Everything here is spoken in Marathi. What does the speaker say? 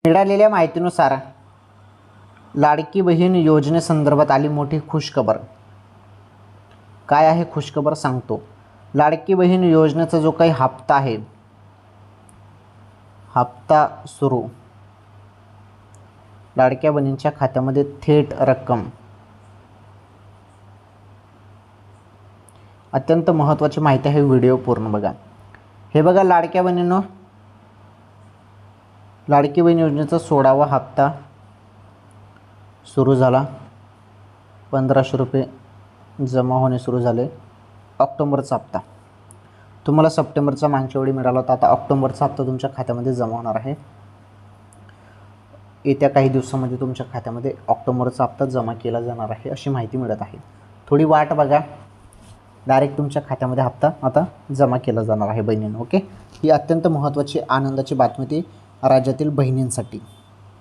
मिळालेल्या माहितीनुसार लाडकी बहीण योजनेसंदर्भात आली मोठी खुशखबर. काय आहे खुशखबर सांगतो. लाडकी बहीण योजनेचा जो काही हप्ता आहे, हप्ता सुरू, लाडक्या बहिणींच्या खात्यामध्ये थेट रक्कम. अत्यंत महत्त्वाची माहिती आहे, व्हिडिओ पूर्ण बघा. हे बघा लाडक्या बहिणींनो, लाडकी बहीण योजनेचा 16वा हप्ता सुरू झाला. 1500 रुपये जमा होणे सुरू झाले. ऑक्टोबरचा हप्ता तुम्हाला सप्टेंबरचा मागच्या वेळी मिळाला होता. आता ऑक्टोबरचा हप्ता तुमच्या खात्यामध्ये जमा होणार आहे. येत्या काही दिवसामध्ये तुमच्या खात्यामध्ये ऑक्टोबरचा हप्ता जमा केला जाणार आहे अशी माहिती मिळत आहे. थोडी वाट बघा, डायरेक्ट तुमच्या खात्यामध्ये हप्ता आता जमा केला जाणार आहे बहिणींनो. ओके, ही अत्यंत महत्त्वाची आनंदाची बातमी ती राज्यातील बहिणींसाठी.